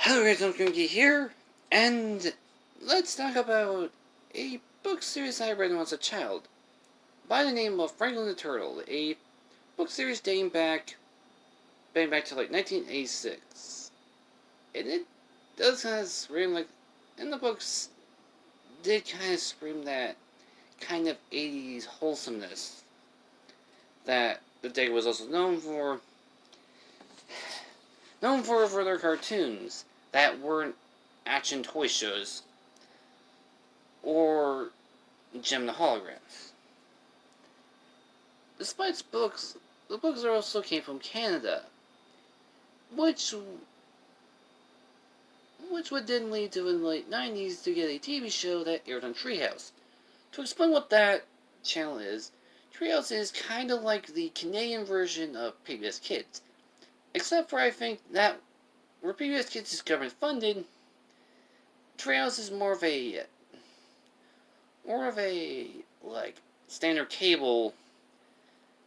Hello guys, I'm Grimkey here, and let's talk about a book series I read when I was a child, by the name of Franklin the Turtle, a book series dating back to like 1986. And it does kind of scream like, and the books did kind of scream that kind of 80s wholesomeness that the day was also known for their cartoons that weren't action toy shows or Jem the Holograms. Despite the books also came from Canada, which would then lead to in the late 90s to get a TV show that aired on Treehouse. To explain what that channel is, Treehouse is kind of like the Canadian version of PBS Kids, except for I think that where PBS Kids is government funded, Treehouse is more of a like standard cable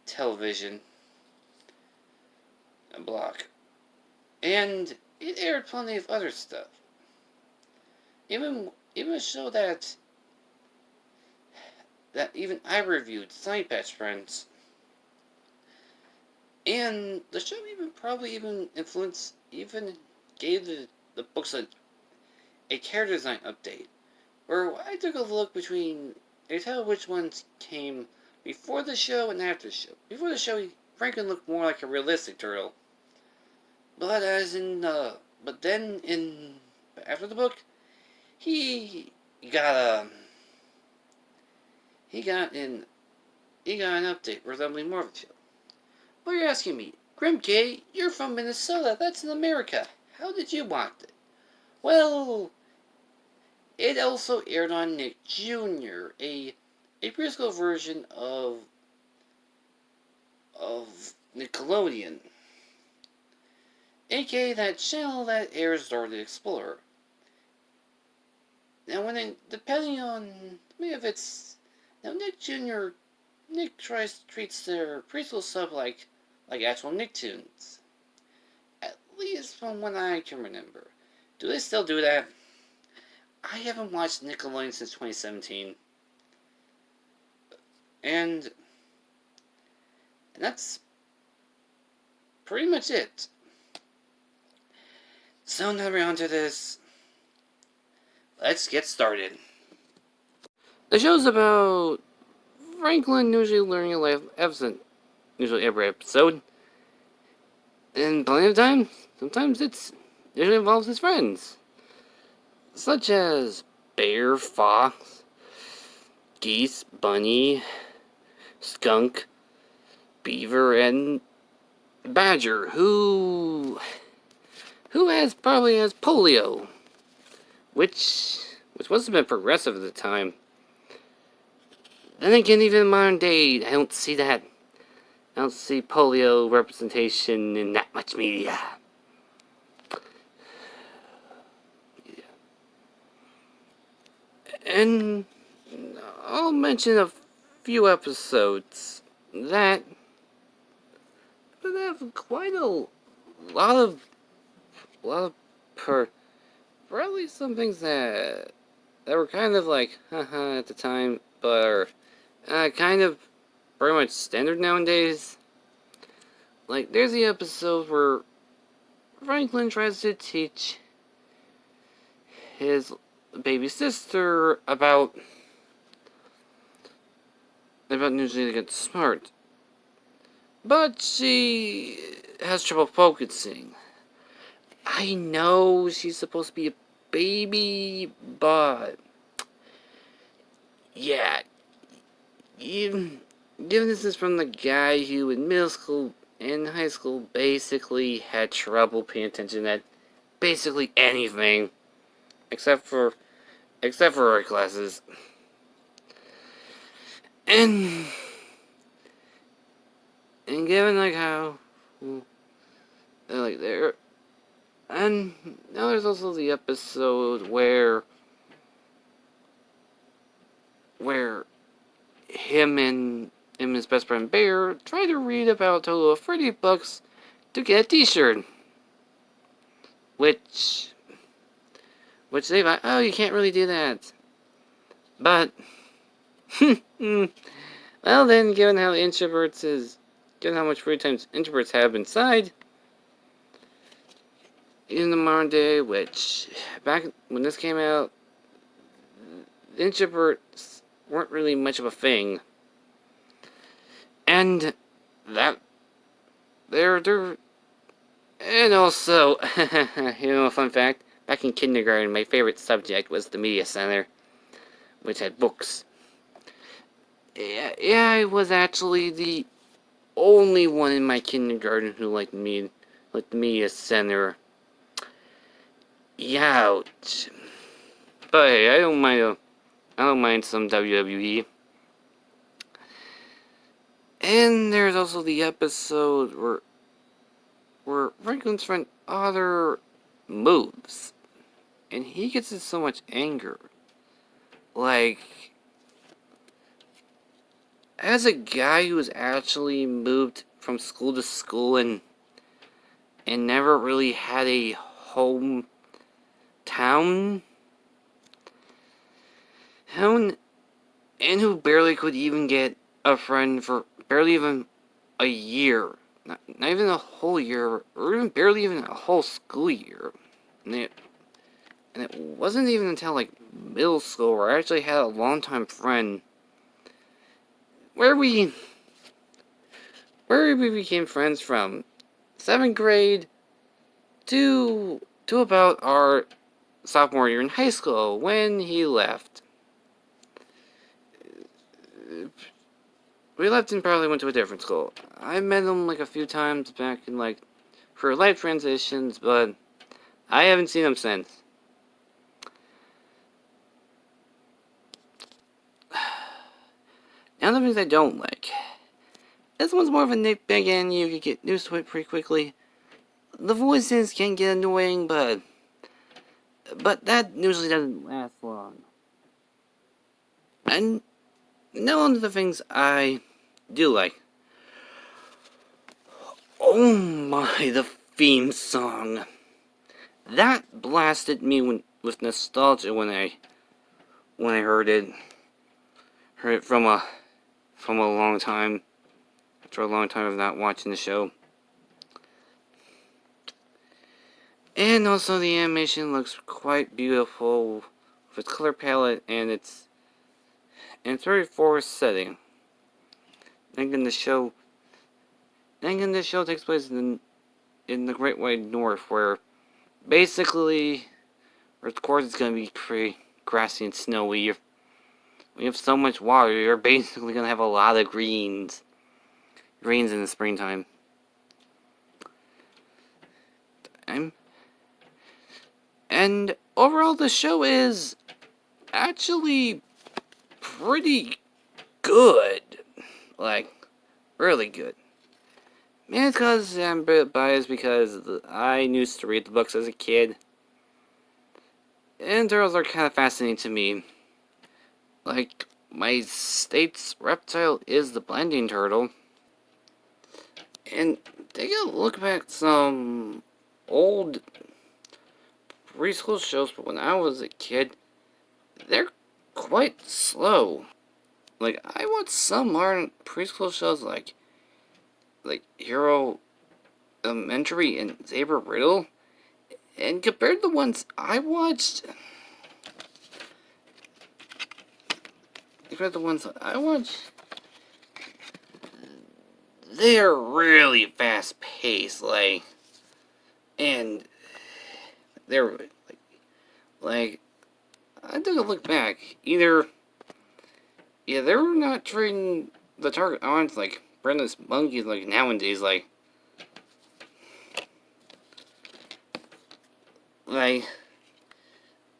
television block, and it aired plenty of other stuff. Even a show that even I reviewed, Sunny Patch Friends, and the show even gave the books a character design update, where I took a look between I tell which ones came before the show and after the show. Before the show, Franklin looked more like a realistic turtle, but after the book, he got an update resembling more of the show. But you're asking me, Grimkey, you're from Minnesota. That's in America. How did you watch it? Well, it also aired on Nick Jr., a preschool version of Nickelodeon, aka that channel that airs Dora the Explorer. Now, Nick treats their preschool sub like actual Nicktoons. At least from what I can remember. Do they still do that? I haven't watched Nickelodeon since 2017. And that's pretty much it. So now we're on to this. Let's get started. The show's about Franklin usually learning a life lesson, usually every episode. And plenty of times, sometimes it usually involves his friends, such as bear, fox, geese, bunny, skunk, beaver, and badger, who probably has polio, which must have been progressive at the time. Then again, even in modern day, I don't see polio representation in that much media. Yeah. And I'll mention a few episodes that have quite a lot of probably some things that were kind of like haha at the time, but are kind of pretty much standard nowadays. Like, there's the episode where Franklin tries to teach his baby sister about usually to get smart, but she has trouble focusing. I know she's supposed to be a baby, but yeah, given this is from the guy who in middle school and high school basically had trouble paying attention at basically anything, except for art classes. And given like how like there, and now there's also the episode where him and his best friend Bear try to read about a total of 30 books to get a t-shirt, which which they like, oh, you can't really do that. But, well then, given how much free time introverts have inside, in the modern day, which, back when this came out, introverts weren't really much of a thing. And that, and also, a fun fact, back in kindergarten, my favorite subject was the media center, which had books. Yeah, I was actually the only one in my kindergarten who liked the media center. Ouch. But hey, I don't mind some WWE. And there's also the episode where Franklin's friend Otter moves, and he gets in so much anger. Like, as a guy who's actually moved from school to school and never really had a hometown, and who barely could even get a friend for barely even a year, not even a whole year, or even barely even a whole school year, and it wasn't even until like middle school where I actually had a longtime friend where we became friends from 7th grade to about our sophomore year in high school when he left. We left and probably went to a different school. I met him like a few times back in like for life transitions, but I haven't seen him since. Now the things I don't like. This one's more of a nitpick and you can get used to it pretty quickly. The voices can get annoying, but that usually doesn't last long. And now on to the things I do like. Oh my, the theme song. That blasted me with nostalgia when I heard it. Heard it from a long time. After a long time of not watching the show. And also the animation looks quite beautiful with its color palette and its very forest setting. Thinking the show takes place in the Great White North, where basically, of course, it's going to be pretty grassy and snowy. When you have so much water, you're basically going to have a lot of greens in the springtime. And overall, the show is actually pretty good. Like, really good. Maybe it's because I'm a bit biased because I used to read the books as a kid. And turtles are kind of fascinating to me. Like, my state's reptile is the blending turtle. And take a look back at some old preschool shows, but when I was a kid, they're quite slow. Like, I watched some modern preschool shows like Hero Elementary and Saber Riddle, and compared to the ones I watched, they're really fast paced, and they're like I took a look back. Either they're not treating the target audience like Brenda's monkeys like nowadays, like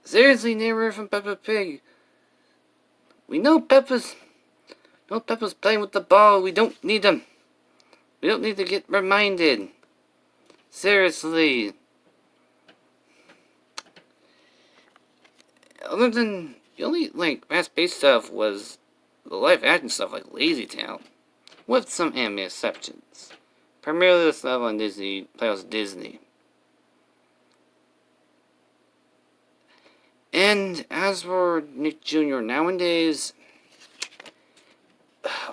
seriously, neighbor from Peppa Pig. We know Peppa's playing with the ball. We don't need them. We don't need to get reminded. Seriously. Other than the only fast-paced stuff was the live-action stuff like Lazy Town, with some anime exceptions. Primarily the stuff on Disney, Playhouse Disney. And as for Nick Jr. nowadays,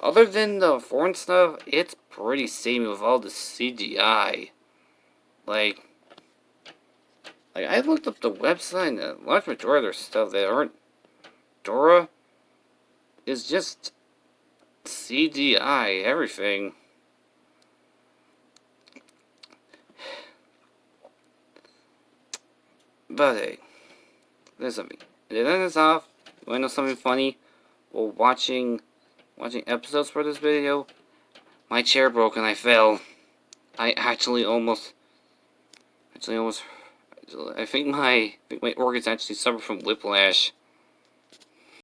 other than the foreign stuff, it's pretty samey with all the CGI. Like I looked up the website, and the large majority of their stuff that aren't Dora is just CGI, everything. But hey, there's something. To end this off, you wanna know something funny? While watching episodes for this video, my chair broke and I fell. I almost, I think my organs actually suffered from whiplash.